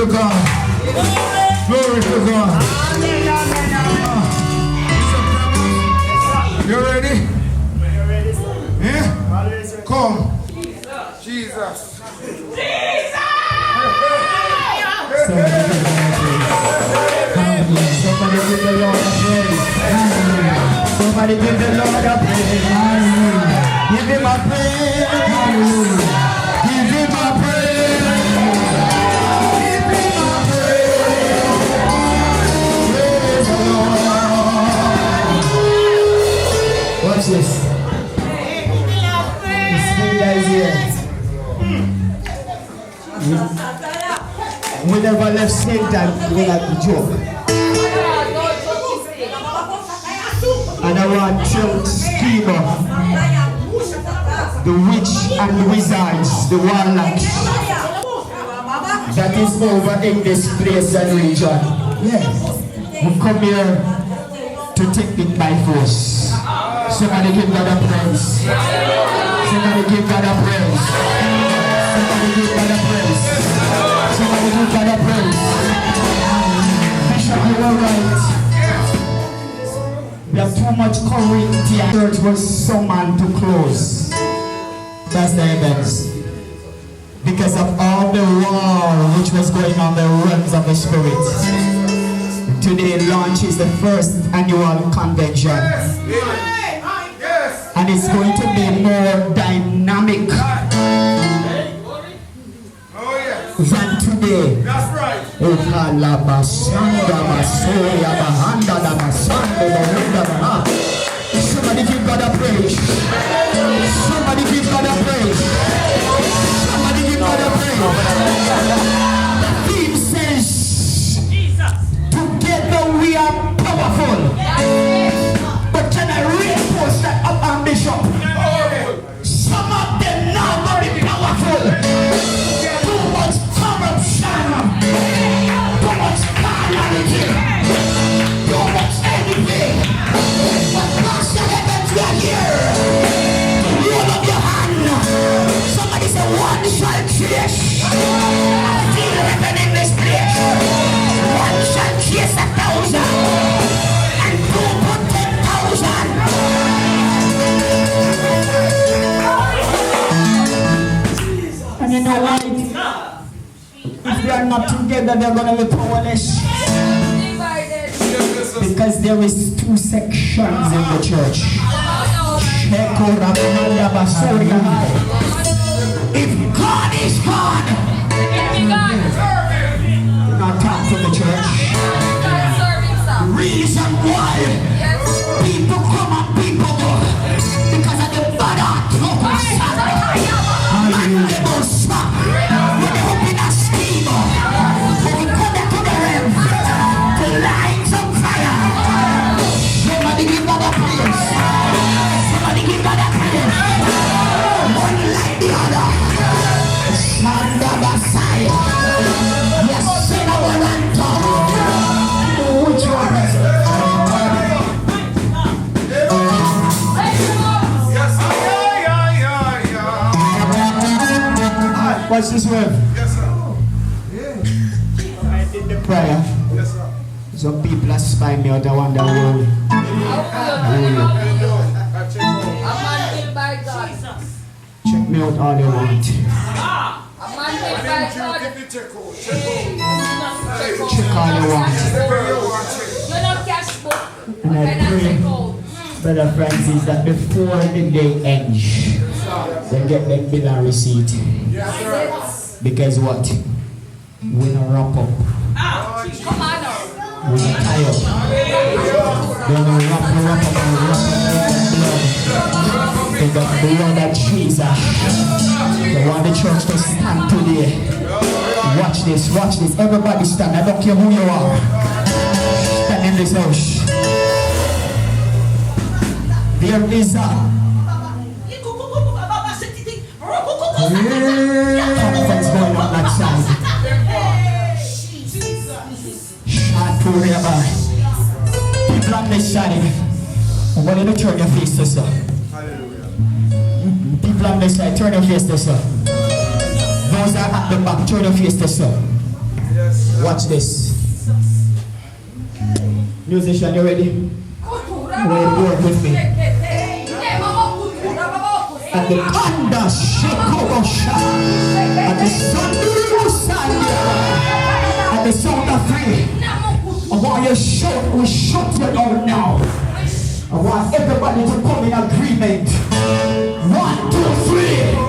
to God. Glory to God. You ready? Yeah? Come. Jesus. Somebody give the Lord a praise. Somebody give the Lord a praise. Give him a praise. Give him a praise. Give him a praise. Praise the Lord. Watch this. The speaker is here. We never left same time without the joke. And I want to Skibo, the witch and the wizards, the warlocks that is over in this place and region. Yes. We come here to take it by force. Somebody give God a praise. Somebody give God a praise. Somebody give God a praise. Somebody give God a praise. Bishop, you are right. We have too much courage. The church was summoned to close. That's the evidence. Because of all the war which was going on the realms of the spirit. Today launches the first annual convention. And it's going to be more dynamic than today. That's right. Somebody give God a praise. Somebody give God a praise. Somebody give God a praise. The theme says, together we are powerful. But can I reinforce that upon Bishop? Some of them now very powerful. Too much corruption. Too much carnality. Too much anything. But God's the heavens, we are here. Roll up your hand. Somebody say, one shall chase. I feel heaven in this place. One shall chase 1,000. And two put 10,000. And you know what? If they are not together, they're going to be powerless. Because there is two sections in the church. If God is God, do not talk to the church. Reason why people come and people go because of the bad heart. When they open a Skibo, when they come back to the realm, the lines of fire. Somebody give God a praise. Somebody give God a praise. One like the other. Shanda Messiah. Yes, say no one and talk. Which one? Watch this word. Yes, sir. I did the prayer. Yes, sir. Some people are spying me out. I wonder who. Check me out all you want. Check all you want. And I pray, brother Francis, that before the day ends, they get them bill and receipt. Because what? We don't wrap up. We don't tie up. We don't wrap up. In the blood of Jesus. They want the church to stand today. Watch this, watch this. Everybody stand. I don't care who you are. Stand in this house. There is a conference going on that side. People on this side. I'm going to turn your face to sir. People on this side, turn your face to sir. Those that are at the back, turn your face to sir. Yes, Watch this. Musician, you ready? Work with me. And the thunder Skibo and the sun and the sound of free. I want you to shout, we shut you down now. I want everybody to come in agreement. 1, 2, 3.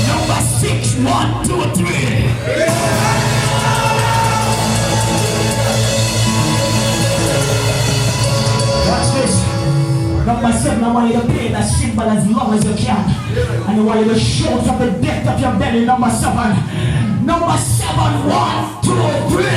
Number 6, 1, 2, 3. Watch this. Number 7, I want you to play that cymbal as long as you can. And I want you to shout up the depth of your belly. Number 7. Number 7, 1, 2, 3.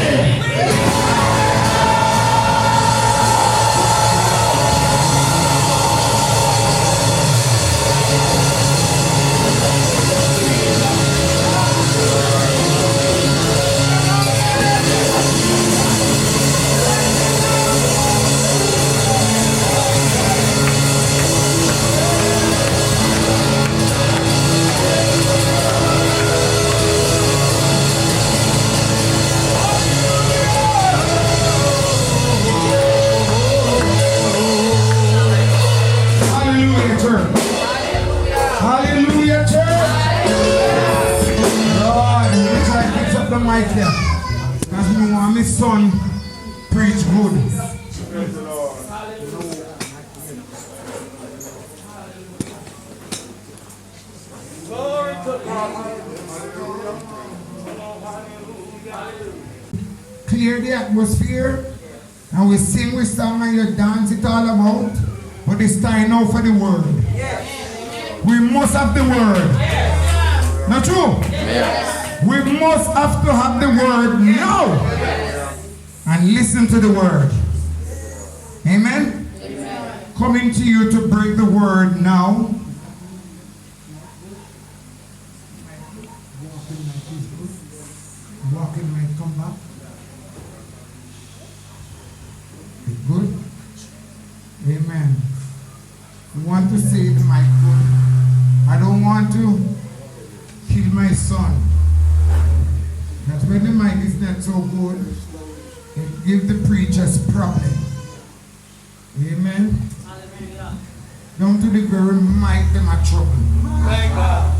Hallelujah, church. Lord, you try to fix up the mic here. Because me want my son preach good. Praise the Lord. Glory to God. Clear the atmosphere. And we sing with song and you dance it all about. But it's time now for the word. Yes. We must have the word. Yes. Not true? Yes. We must have to have the word now. Yes. And listen to the word. Amen? Amen. Coming to you to break the word now. Walking might come back. Good. Amen. We want to say the microphone. I don't want to kill my son. That when the mic is not so good, it gives the preachers problem. Amen. Hallelujah. Down to the very mic, them are trouble. Thank God.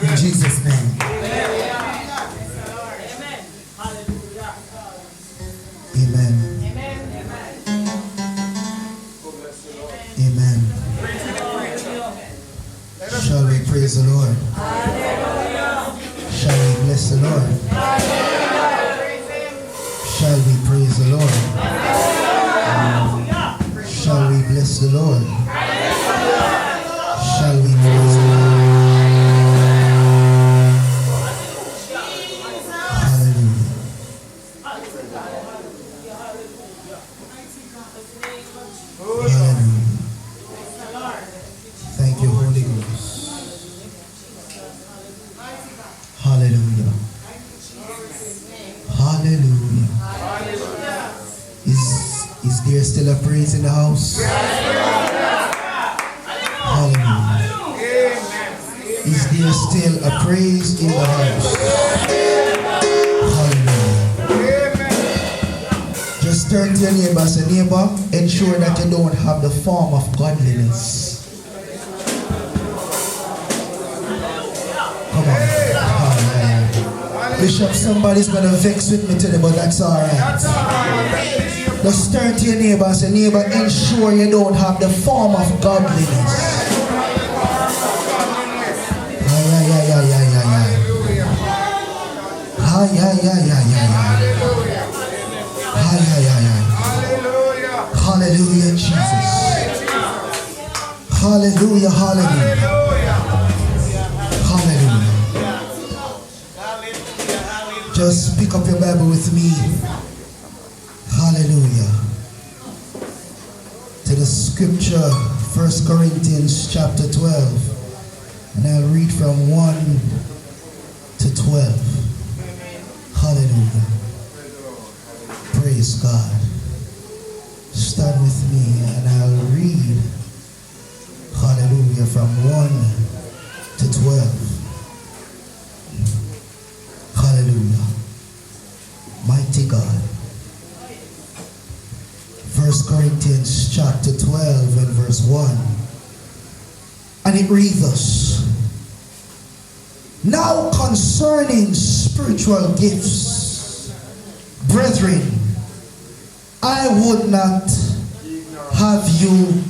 In Jesus' name. Amen. Hallelujah. Amen. Amen. Shall we praise the Lord? Shall we bless the Lord? Shall we praise the Lord? Shall we bless the Lord? Shall we praise the Lord? Still a praise in the house? Hallelujah. Is there still a praise in the house? Hallelujah. Just turn to your neighbor and say, neighbor, ensure that you don't have the form of godliness. Come on. Hallelujah. Bishop, somebody's going to vex with me today, but that's alright. Just turn to your neighbor and say, neighbor, ensure you don't have the form of godliness. Hi, hi, hi, hi, hi, hi. Hi, hi, hi, hi. Hallelujah, Jesus. Hallelujah, hallelujah. Hallelujah. Just pick up your Bible with me. Hallelujah. To the scripture, 1 Corinthians chapter 12. And I'll read from 1 to 12. Hallelujah. Praise God. Start with me and I'll read. Hallelujah. From 1 to 12. Hallelujah. Mighty God. 1 Corinthians chapter 12 and verse 1. And it reads thus. Now concerning spiritual gifts, brethren, I would not have you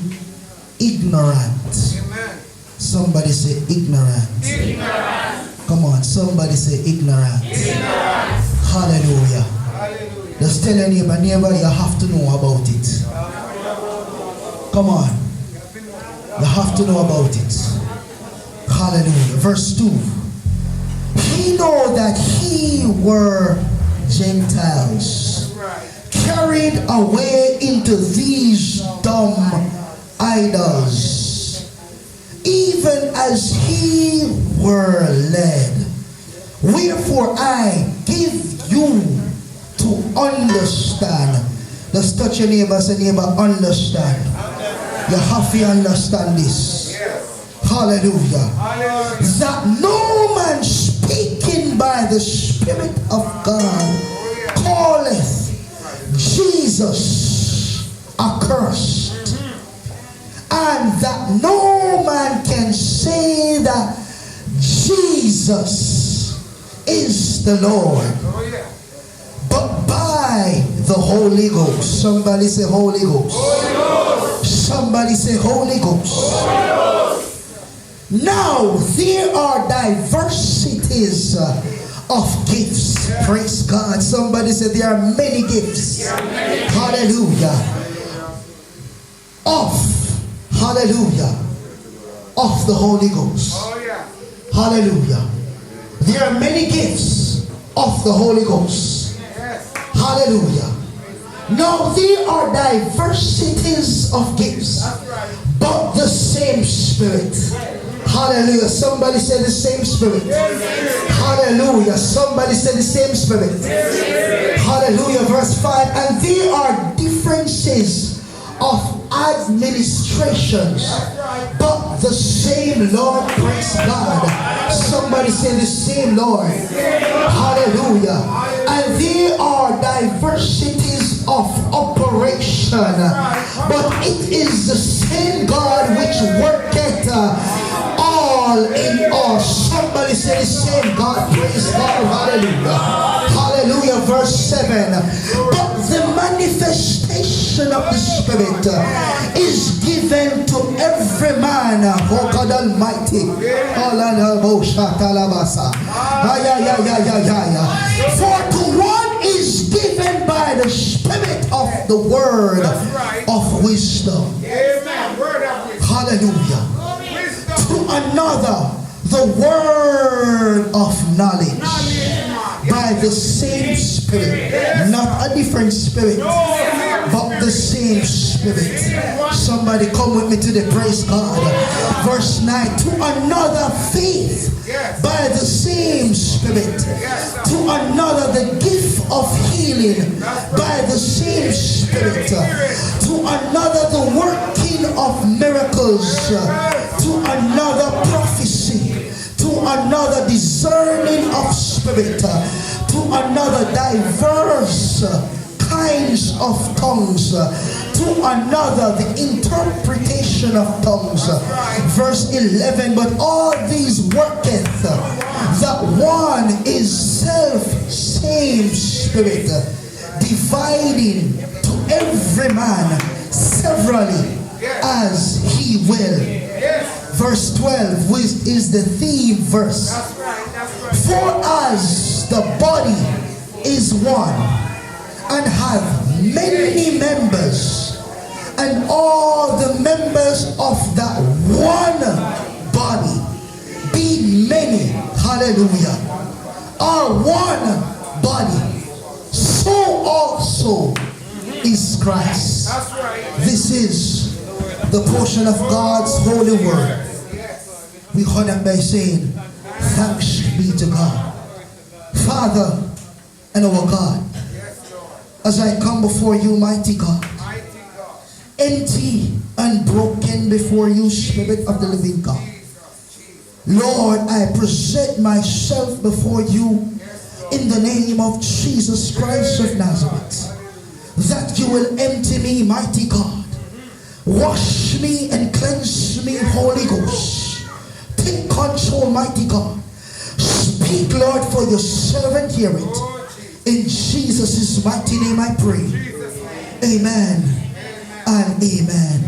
ignorant. Amen. Somebody say ignorant. Ignorant. Come on, somebody say ignorant. Ignorant. Hallelujah. Hallelujah. Just tell your neighbor, you have to know about it. Come on. You have to know about it. Hallelujah. Verse 2. He know that he were Gentiles, carried away into these dumb idols, even as he were led. Wherefore I give you to understand. Let's touch your neighbor, say neighbor, understand. You have to understand this. Hallelujah. That no man speaking by the Spirit of God calleth Jesus accursed, and that no man can say that Jesus is the Lord, but by the Holy Ghost. Somebody say Holy Ghost. Somebody say Holy Ghost. Now there are diversities of gifts. Praise God. Somebody said there are many gifts. Hallelujah. Hallelujah. Of the Holy Ghost. Hallelujah. There are many gifts of the Holy Ghost. Hallelujah. Now there are diversities of gifts, but the same Spirit. Hallelujah. Somebody said the same Spirit. Hallelujah. Somebody said the same Spirit. Hallelujah. Verse 5. And there are differences of administrations, but the same Lord. Praise God. Somebody say the same Lord. Hallelujah. And there are diversities of operation, but it is the same God which worketh all in all. Somebody say the same God. Praise God. Hallelujah. Hallelujah. Verse 7. But the manifestation of the Spirit is given to every man. Oh God Almighty. For to one is given by the Spirit of the word of wisdom. Hallelujah. To another the word of knowledge by the same Spirit. Not a different Spirit, but the same Spirit. Somebody come with me to the praise God. Verse 9. To another faith by the same Spirit. To another the gift of healing by the same Spirit. To another the working of miracles. To another prophecy. To another discerning of spirit. To another diverse kinds of tongues. To another the interpretation of tongues. Verse 11. But all these worketh that one is same Spirit, dividing to every man severally as he will. Verse 12 which is the theme verse. For as as the body is one and have many members, and all the members of that one body, be many, hallelujah, are one body, so also is Christ. This is the portion of God's holy word. We honor by saying, thanks be to God. Father and our God, as I come before you, mighty God, empty and broken before you, Spirit of the living God. Lord, I present myself before you in the name of Jesus Christ of Nazareth, that you will empty me, mighty God. Wash me and cleanse me, Holy Ghost. Take control, mighty God. Speak, Lord, for your servant hear it. In Jesus' mighty name I pray. Amen and amen.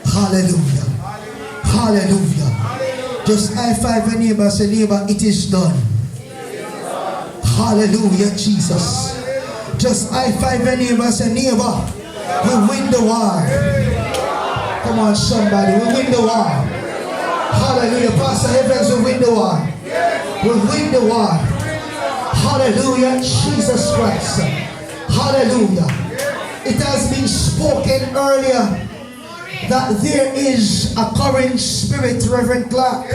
Hallelujah. Hallelujah. Just high five your neighbor, say, neighbor, it is done. Hallelujah, Jesus. Just high five your neighbor, say, neighbor, we win the war. Come on, somebody, we win the war. Hallelujah. Pastor Evans, we win the war. We win the war. Hallelujah, Jesus Christ. Hallelujah. It has been spoken earlier that there is a current spirit, Reverend Clark.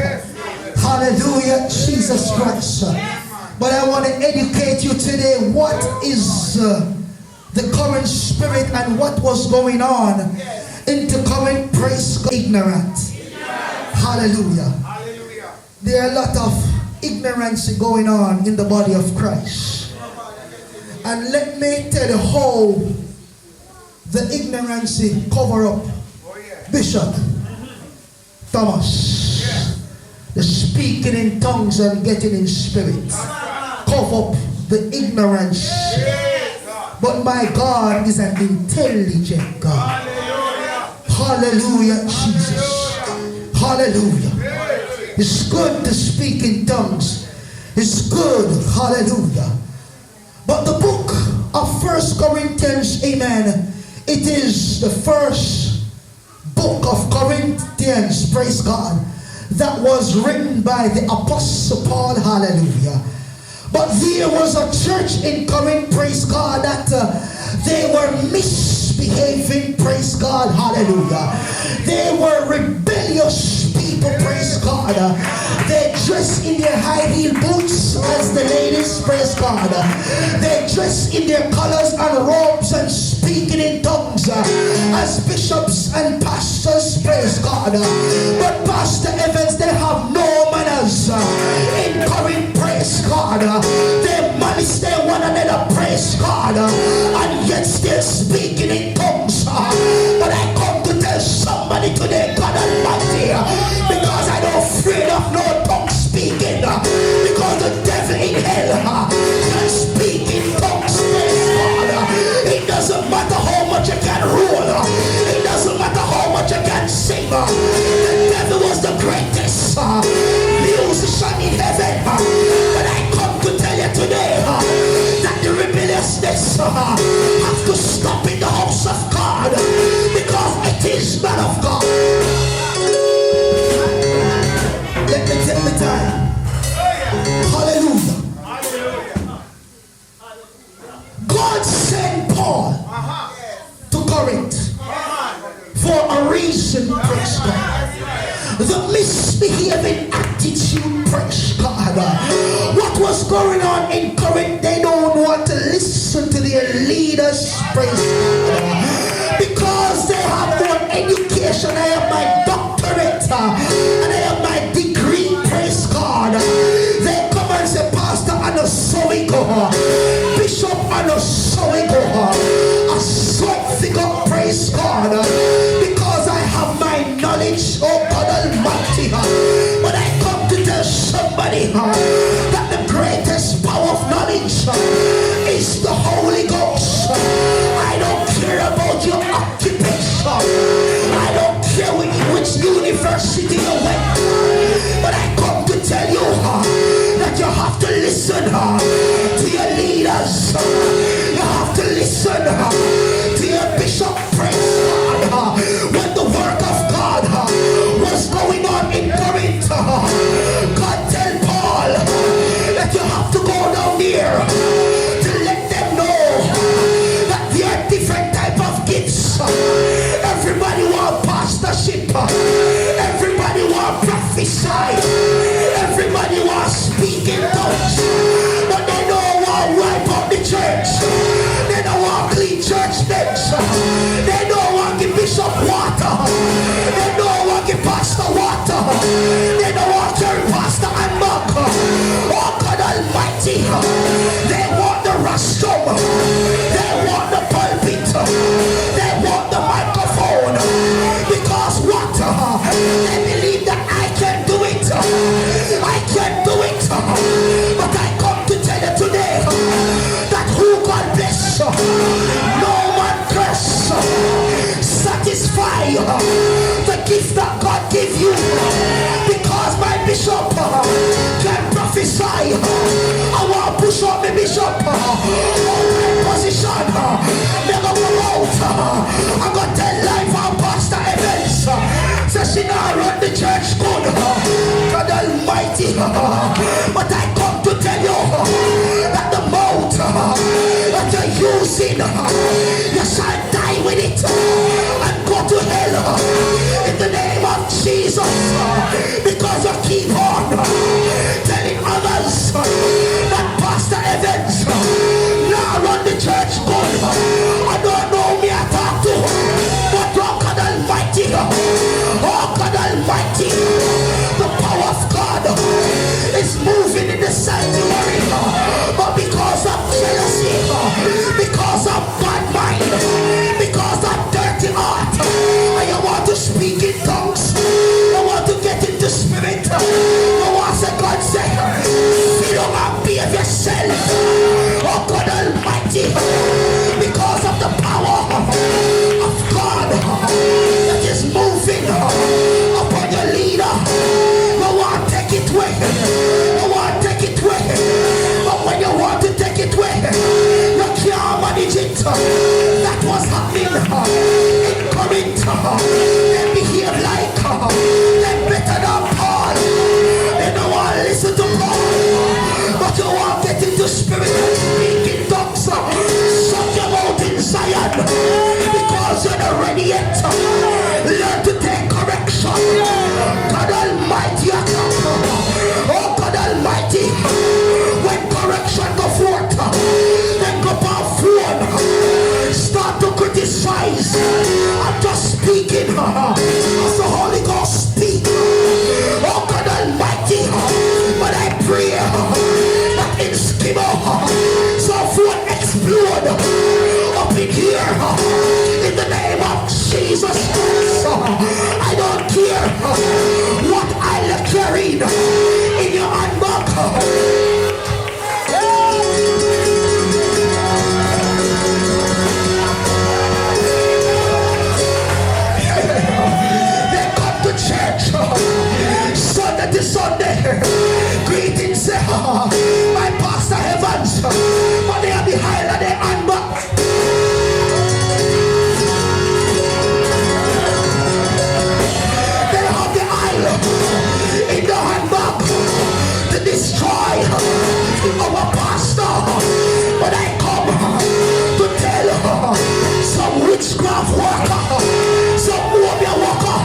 Hallelujah, Jesus Christ. But I want to educate you today. What is the current spirit and what was going on into current praise God? Ignorant. Hallelujah. There are a lot of ignorance going on in the body of Christ. And let me tell you how the ignorance cover up Bishop Thomas. The speaking in tongues and getting in spirit cover up the ignorance. But my God is an intelligent God. Hallelujah, Jesus. Hallelujah. It's good to speak in tongues. It's good. Hallelujah. But the book of 1 Corinthians, amen, it is the first book of Corinthians, praise God, that was written by the Apostle Paul. Hallelujah. But there was a church in Corinth, praise God, that they were misbehaving, praise God. Hallelujah. They were rebellious people, praise God. They dress in their high heel boots as the ladies, praise God. They dress in their colors and robes and speaking in tongues as bishops and pastors, praise God. But Pastor Evans, they have no manners in Corinth, praise God. They molested one another, praise God, and yet still speaking in tongues. But I come to tell somebody today, God Almighty, because I don't afraid of no tongue speaking, because the devil in hell can speak in tongues, praise God. It doesn't matter how much you can rule, it doesn't matter how much you can sing. The devil was the greatest musician in heaven. But I come to tell you today that the rebelliousness have to stop in the house of God, because it is not of God. Let me take the time. Hallelujah. God sent Paul to Corinth for a reason, praise God. The misbehaving attitude, praise God. What was going on in Corinth, they don't want to listen to their leaders, praise God, because they have more education. I have my doctorate and I have my degree, praise God. They come and say, Pastor, I know so we go. Bishop, I know so we go. A sweat figure, praise God, because I have my knowledge, oh God Almighty. But I come to tell somebody that the greatest power of knowledge is the Holy Ghost. I don't care about your occupation. I don't care They don't want to pastor and back. Oh God Almighty. They want the rostrum. They want the pulpit. They want the microphone. Because what? They believe that I can do it. I can do it. But I come to tell you today that who God bless, no man curse. Satisfy the gift that God give you. Because my bishop can prophesy. I want to push up the bishop. Position. Never promote. I'm going to tell life our pastor Evans. So she now run the church good. God Almighty. But I come to tell you that the mouth that you're using, you shall die with it and go to hell in the name of Jesus. Because you keep on telling others that Pastor Evans now run the church good. I don't know me I talk to, but oh God Almighty, oh God Almighty, the power of God is moving in the sanctuary. But because of jealousy, because of bad mind, because of dirty heart, and you want to speak in tongues, you want to get into spirit, you want to say God say, you don't have to behave yourself. Oh God Almighty, because of the power of God that is moving upon your leader, you want to take it away. You want to take it away. But when you want to take it away, you can't manage it. That was happening in Corinth. They behave like they're better than Paul. They don't want to listen to Paul. But you want to get into spirit and speak in tongues. Shut your mouth in Zion. Because you're not ready yet. Learn to take correction. God Almighty, oh God Almighty, when correction go forth, then go back phone, start to criticize. I'm just speaking as the Holy Ghost speak. Oh God Almighty, but I pray that in Skibo, some phone explode up in here in the name of Jesus Christ. I don't care what I'll carry in your handbag. They come to church Sunday to Sunday. Greetings, my Pastor Evans, but they are behind their handbag. In the handbag to destroy our pastor. But I come to tell some witchcraft worker, some warrior worker,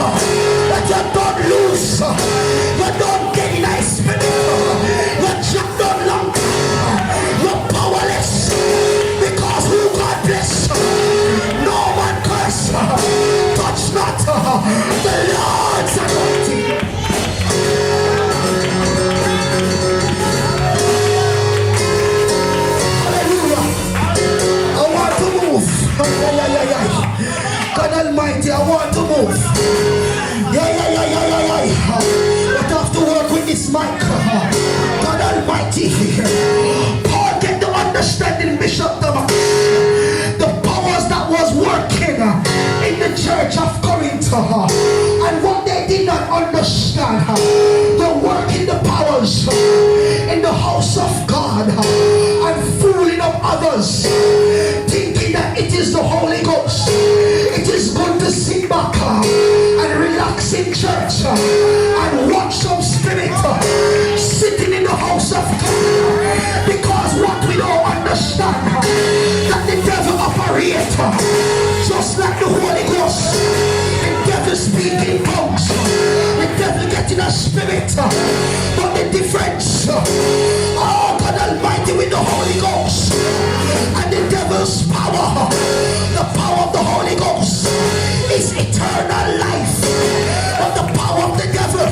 that you don't lose, you don't get in a spirit, you jack down long time, you're powerless. Because who God bless, no one curse. Touch not the Lord's anointing. Hallelujah. I want to move. God Almighty, I want to move. But I have to work with this mic. God Almighty. Paul get the understanding, Bishop Thomas. The powers that was working in the church of Corinth, and what they did not understand, the work in the powers in the house of God, and fooling of others, thinking that it is the Holy Ghost. It is good to sit back and relax in church and watch some spirit sitting in the house of God. Because what we don't understand, that the devil operates just like the Holy Ghost. The devil speaks in tongues, the devil gets in a spirit. But the difference, oh God Almighty, with the Holy Ghost and the devil's power, the power of the Holy Ghost is eternal life, but the power of the devil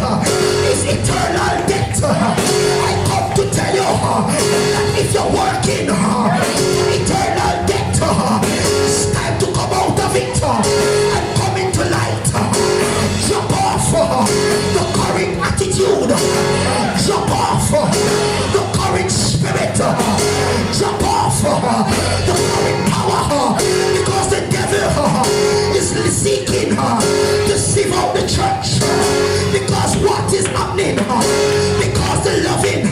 loving, because the loving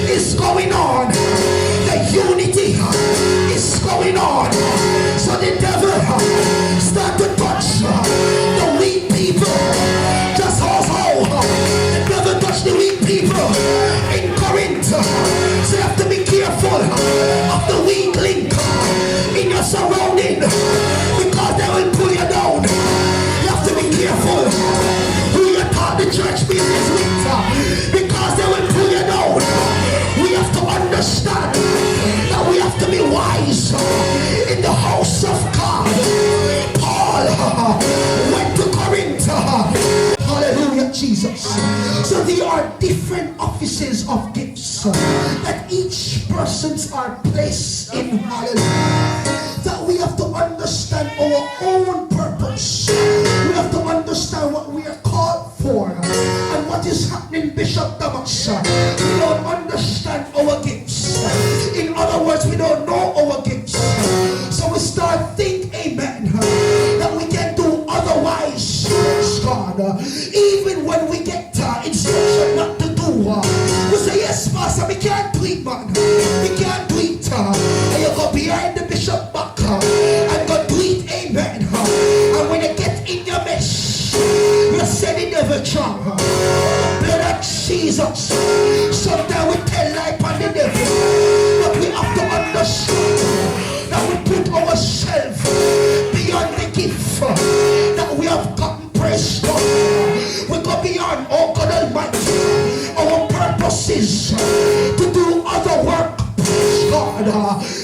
is going on. The unity is going on. So the devil start to touch the weak people. Just how the devil touch the weak people in Corinth. So you have to be careful of the weak link in your surrounding, because they will pull you down. You have to be careful who you thought the church business with, because they will pull you down. We have to understand that we have to be wise in the house of God. Paul went to Corinth. Hallelujah, Jesus. So there are different offices of gifts that each persons are placed in. Hallelujah. That we have to understand our own purpose. We have to understand what we are called for. And what is happening, Bishop Thomas, we don't understand our gifts. In other words, we don't know our gifts. So we start thinking, amen, that we can do otherwise. God, even when we get instruction not to do, we say, yes, Pastor, we can't do it, man. We can't do it. And you go behind the bishop back and go do it, amen. And when you get in your mess, you say the devil charm. Blood of Jesus. Sometimes we tell life on the devil, but we have to understand that we put ourselves beyond the gift that we have gotten. Praise God. We go beyond, oh God Almighty, our purposes to do other work. Praise God.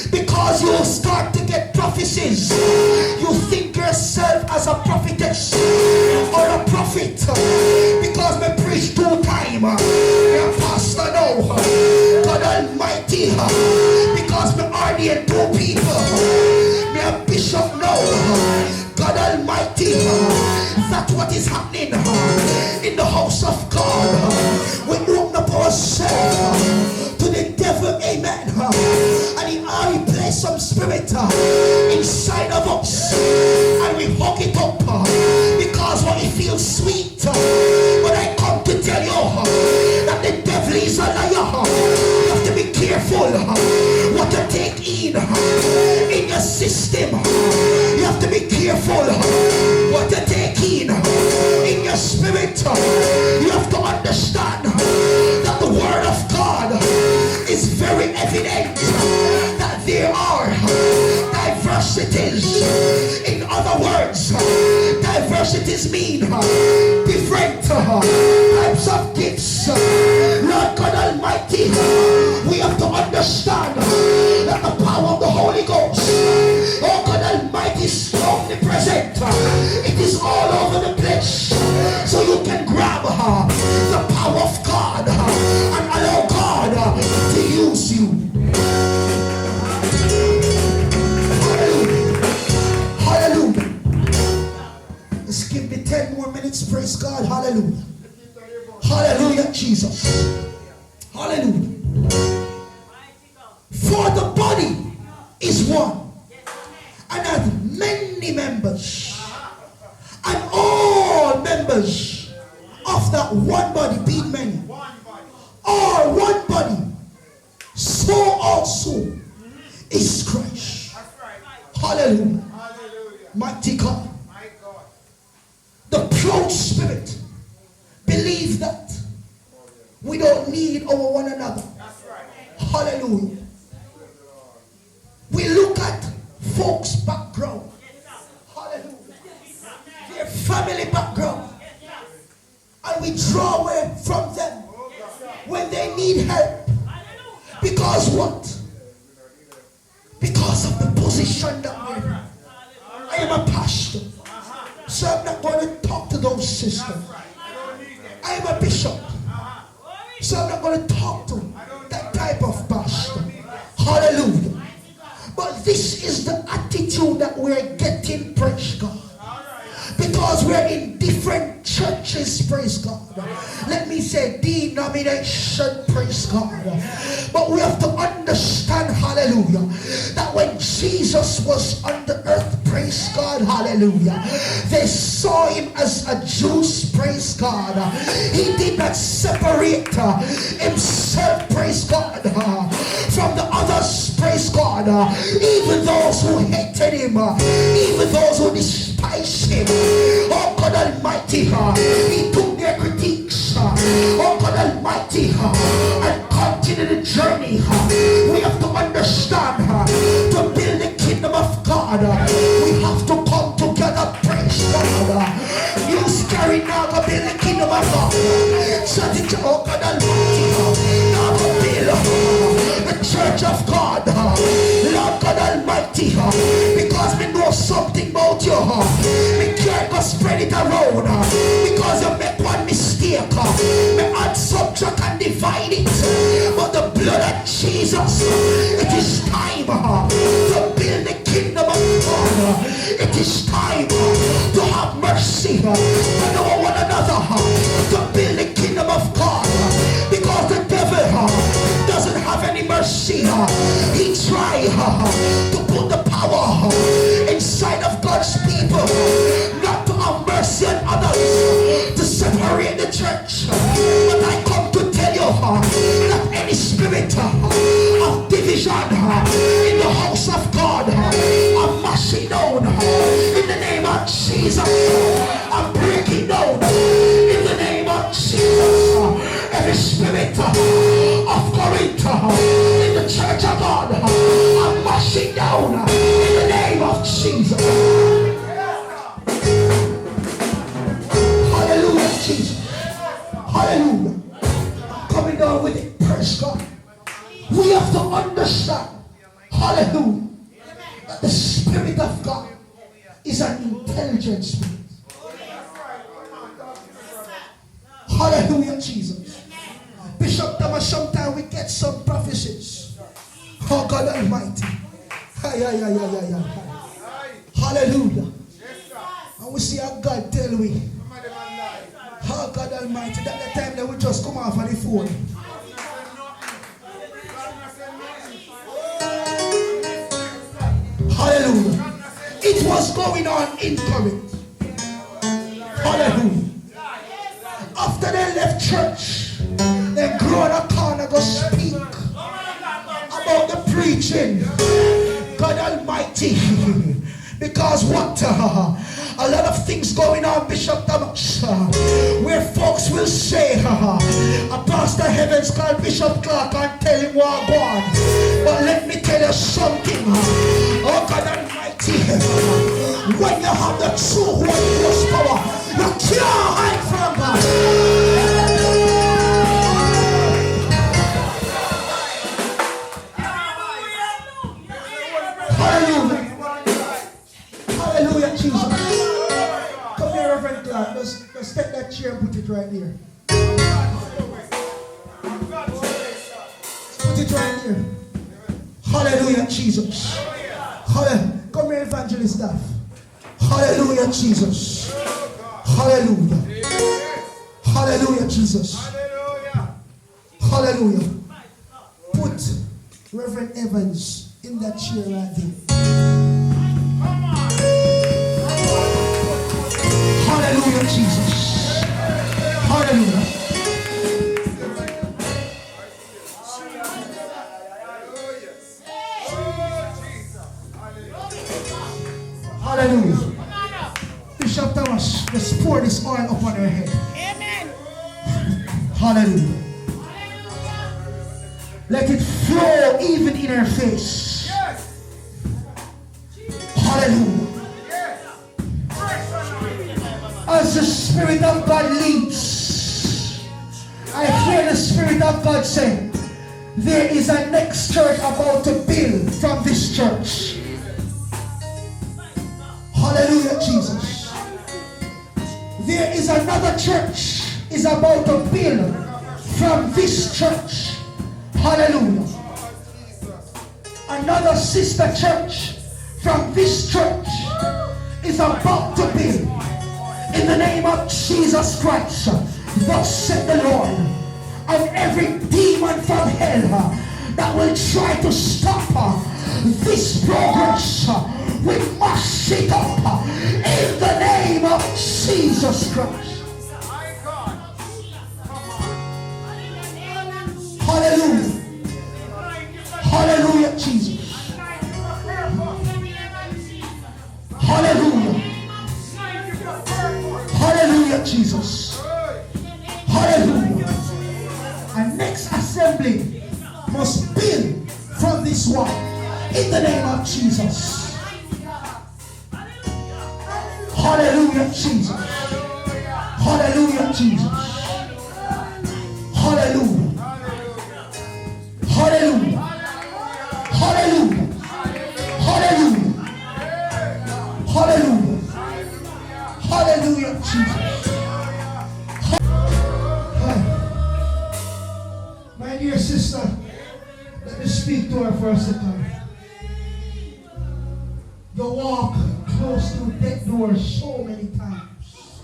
Because you start to get prophecies, you think yourself as a prophetess or a prophet. Because we preach 2 times, you're pastor now, God Almighty. Because we ordain 2 people, me a bishop now, God Almighty. That's what is happening in the house of God. We open up ourselves to the devil, amen. And he already placed some spirit inside of us, and we hug it up because what it feels sweet. But I come to tell you that the devil is a liar. You have to be careful what you take in your system. You have to be careful what you take in your spirit. You have to understand that the word of God is very evident that there are diversities. In other words, diversities mean different types of gifts. Lord God Almighty, we have to understand that the power of the Holy Ghost, oh God Almighty, is strongly present. It is all over the place. So you can grab the power of God and allow God to use you. Hallelujah. Hallelujah. Let's give me 10 more minutes. Praise God. Hallelujah. Hallelujah, Jesus. Hallelujah. For the body is one and has many members, and all members of that one body, being many, are one body. So also is Christ. Hallelujah. Mighty God. The proud spirit believe that we don't need our one another. Hallelujah. We look at folks' background. Hallelujah. Their family background. And we draw away from them when they need help. Because what? Because of the position that we're in. I am a pastor. So I'm not going to talk to those sisters. I am a bishop. So I'm not going to talk to that type of pastor. Hallelujah. But this is the attitude that we're getting, praise God. Because we're in different churches, praise God. Let me say denomination, praise God. But we have to understand, hallelujah, that when Jesus was on the earth, praise God, hallelujah, they saw him as a Jew, praise God. He did not separate himself, praise God, from the others, praise God. Even those who hated him, even those who despised him, oh God Almighty, he took their critiques, oh God Almighty, and continue the journey. We have to understand, to build the kingdom of God, we have to come together, praise God. You scary now to build the kingdom of God. So oh God Almighty, now to build the church of God, Lord God Almighty, because we know something about you. We can't go spread it around, because you make one mistake, we add, subtract and divide it. But the blood of Jesus, it is time to build the kingdom of God. It is time to have mercy to know one another, to build the kingdom of God, because the devil doesn't have any mercy. He tried to put the power inside of God's people, not to have mercy on others, to separate the church. But I come to tell you that any spirit of division in the house of God, I'm mashing down in the name of Jesus. I'm breaking down in the name of Jesus. Every spirit of Corinth in the church of God, I'm mashing down in the name of Jesus. Hallelujah, Jesus. Hallelujah. Coming down with it, praise God. We have to understand, hallelujah, that the Spirit of God is an intelligent spirit. Hallelujah, Jesus. Bishop Thomas, sometimes we get some prophecies. Oh God Almighty. Hallelujah. And we see how God tell we. Oh God Almighty, that the time that we just come off of the phone. Hallelujah. It was going on in Corinth. Hallelujah. After they left church, they grow in a corner go speak about the preaching. God Almighty. Because what? A lot of things going on, Bishop Thomas, where folks will say, a pastor heavens called Bishop Clark and tell him what go on. But let me tell you something. Oh God Almighty, when you have the true Holy Ghost power, you can't hide from God. Hallelujah. Hallelujah, Jesus. Come here, Reverend Clark. Let's take that chair and put it right here. Put it right here. Hallelujah, Jesus. Hallelujah. Come here, Evangelist Staff. Hallelujah, Jesus. Hallelujah. Hallelujah, Jesus. Hallelujah. Put Reverend Evans in that chair right there. Hallelujah, Jesus. Hallelujah. Hallelujah. Bishop Thomas, let's pour this oil upon her head. Amen. Hallelujah. Let it flow even in her face. Hallelujah. As the Spirit of God leads, I hear the Spirit of God say, there is a next church about to build from this church. Hallelujah, Jesus. There is another church is about to build from this church. Hallelujah. Another sister church from this church is about to build. In the name of Jesus Christ, thus said the Lord, and every demon from hell that will try to stop this progress, we must it up in the name of Jesus Christ. Hallelujah. Hallelujah, Jesus. Hallelujah. Hallelujah, Jesus. Hallelujah. And next assembly must build from this one in the name of Jesus. Hallelujah, Jesus. Hallelujah, Jesus. Hallelujah. Hallelujah. Hallelujah. Hallelujah. Hallelujah. Hallelujah, Jesus. My dear sister, let me speak to her for a second. You walk close to death doors so many times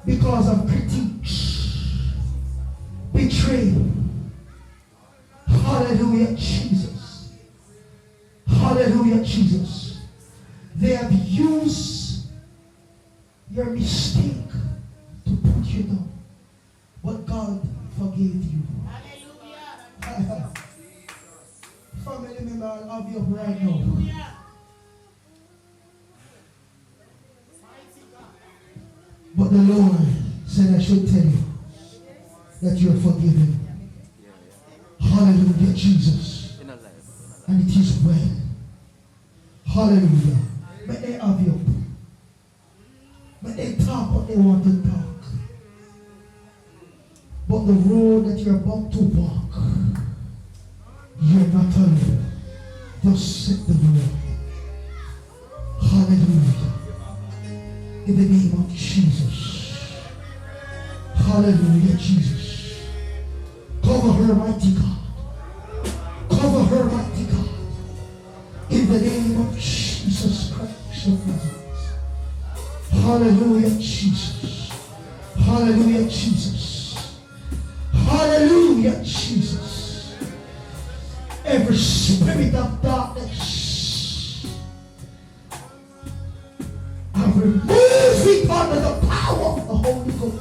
because of critiques, betrayal. Hallelujah, Jesus. Hallelujah, Jesus. They have used your mistake to put you down, but God forgave you. Hallelujah. Family member, I'll have you up right now. But the Lord said I should tell you that you're forgiven. Hallelujah, Jesus. And it is well. Hallelujah. May they have you up. May they talk what they want to talk. But the road that you're about to walk, you're not alone. Just set the Lord. Hallelujah. In the name of Jesus. Hallelujah, Jesus. Cover her, mighty God. Cover her, mighty God. In the name of Jesus Christ of Nazareth. Hallelujah, Jesus. Hallelujah, Jesus. Hallelujah, Jesus. Every spirit of darkness, I remove it under the power of the Holy Ghost.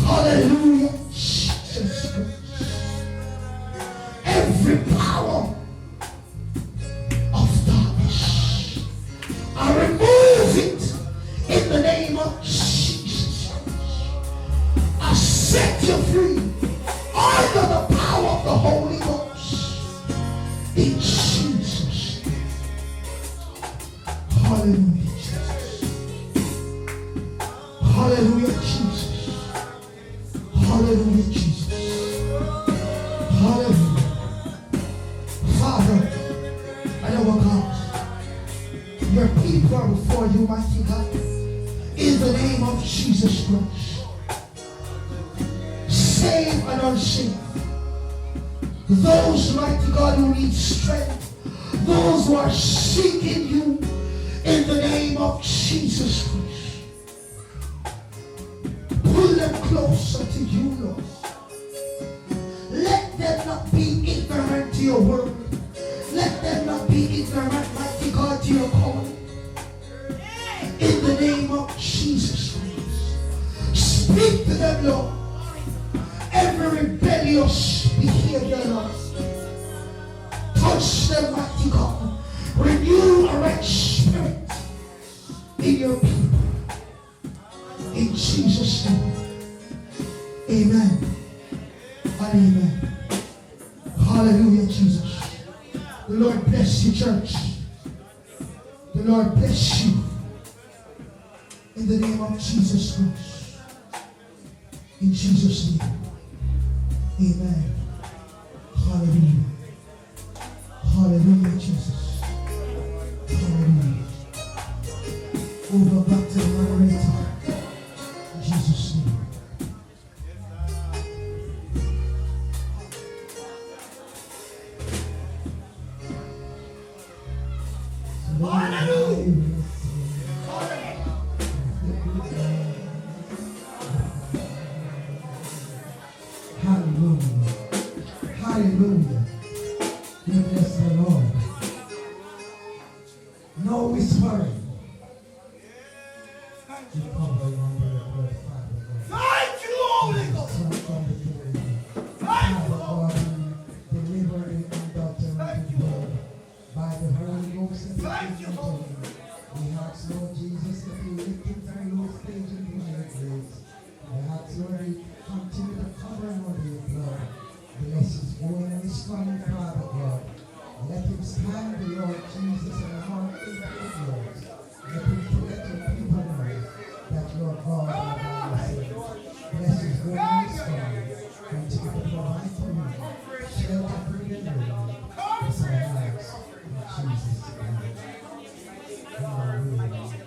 Hallelujah, Jesus Christ. Every power of darkness, I remove it in the name of Jesus. I set you free under the power of the Holy Ghost in Jesus' name. Hallelujah, Jesus. Hallelujah, Jesus. Hallelujah, Jesus. Hallelujah. Father, and our God, your people are before you, mighty God, in the name of Jesus Christ. Save and unsaved. Those, mighty God, who need strength, those who are seeking you, in the name of Jesus Christ. Pull them closer to you, Lord. Let them not be ignorant to your word. Let them not be ignorant, mighty God, to your calling. In the name of Jesus Christ. Speak to them, Lord. Every rebellious behavior, Lord. Touch them, mighty God. Renew a right spirit in your people. In Jesus' name. Amen. And amen. Hallelujah, Jesus. The Lord bless you, church. The Lord bless you. In the name of Jesus Christ. In Jesus' name. Amen. Hallelujah. Hallelujah, Jesus. Hallelujah. Over back to the moderator. In Jesus' name. Hallelujah. Hallelujah. Hallelujah. We bless the Lord. No whispering. We cover you under the blood, Father God. Thank you, Holy Ghost. Father God, deliver the conductor of the blood by the Holy Ghost and the Spirit. We ask, Lord Jesus, that you lift him from your stage and your grace. I ask, Lord, you continue to cover him under your blood. Bless his going and his coming, Father God. Let him stand the Lord Jesus and among faithful words. Let him let your people know that your God is our Savior. Bless his going and his coming. Continue to provide for him. Shelter, free and ready. Bless our lives. In Jesus' name. Hallelujah.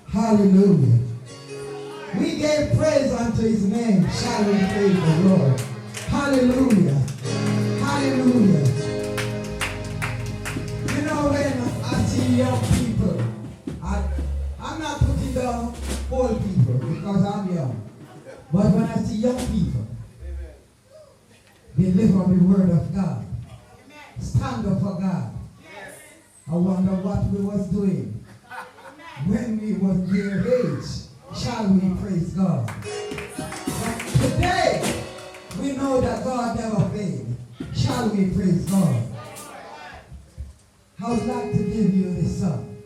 Hallelujah. We gave praise unto his name. Shall we praise the Lord? Hallelujah. Hallelujah. You know, when I see young people, I'm not putting down old people because I'm young. But when I see young people, they live on the word of God. Stand up for God. I wonder what we was doing when we was their age. Shall we praise God? But today, we know that God never failed. Shall we praise God? I would like to give you this song.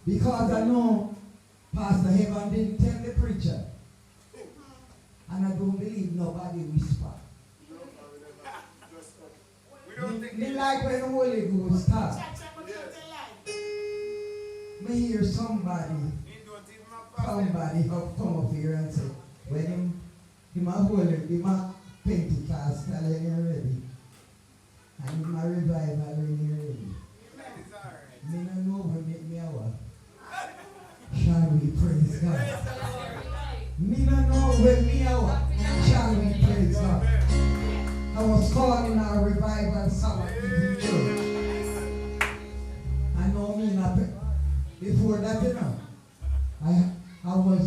Because I know Pastor Heaven didn't tell the preacher. And I don't believe nobody whisper. Me like when the Holy Ghost talk. Me hear somebody come up here and say, when him a holy, him a Pentecost, tell him you're ready. And him a revival when you're ready. Me no know when make me a what. Shall we praise God? Me no know when me a what. Shall we praise God? I was called in a revival Sabbath evening church. I know me not. Before that, you know, I was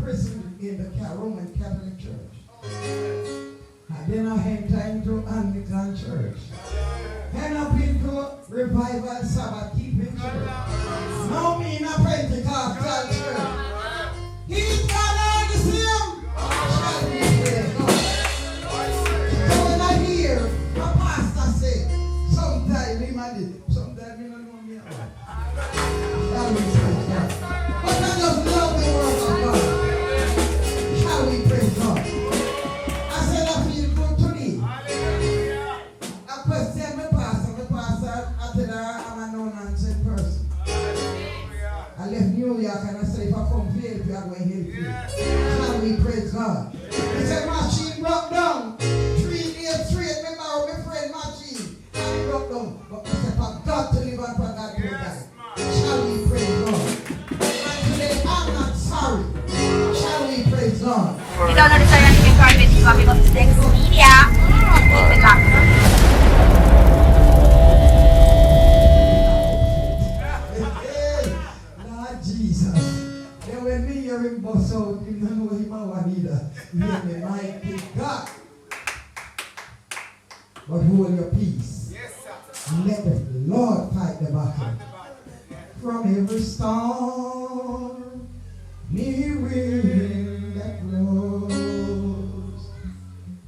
christened in the Roman Catholic Church. And then I entered into Anglican Church. Then up into Revival Sabbath Keeping Church. Now me in a Pentecostal church. He's God all the same. Shall we praise God? So when I hear my pastor say, sometimes he might do, sometimes he don't know me at all. Shall we praise God? But I just love the word of God. Shall we praise God? I said I feel good to me. I question my pastor. My pastor, I tell her I'm a no-nonsense person. I left New York and I said if I come here, if you are going here, shall we praise God? He said machine broke down. 3 days straight, me borrow my friend machine. And it broke down. But I said for God to live and for God to die. Shall we praise God? And today I'm not sorry. Shall we praise God? You don't know the story of the carpet, you have got the next media. Keep it locked. Lord Jesus. Then when me hear him bust out, you don't know him or neither. Hear me, mighty God. But hold your peace. Let the Lord fight the battle. From every storm, me wind that blows.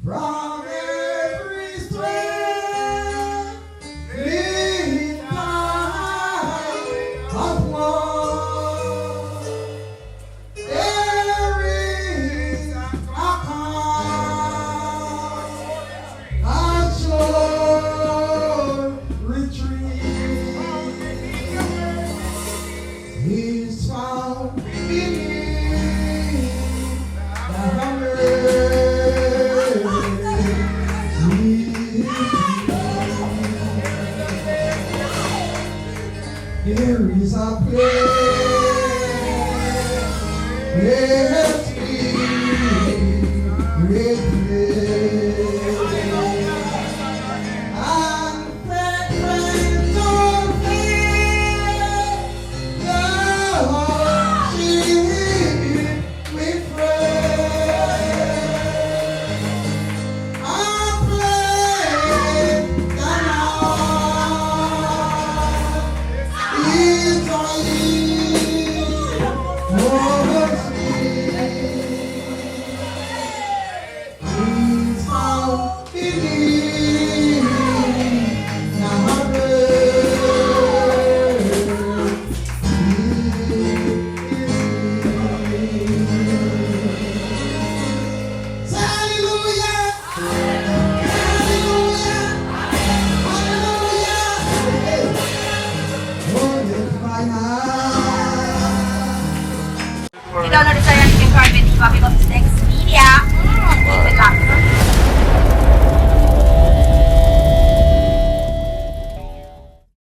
From every strength, lead tide of war. There is a calm, a sure retreat. Is found beneath the there is a place, great place. Skibo, big up to next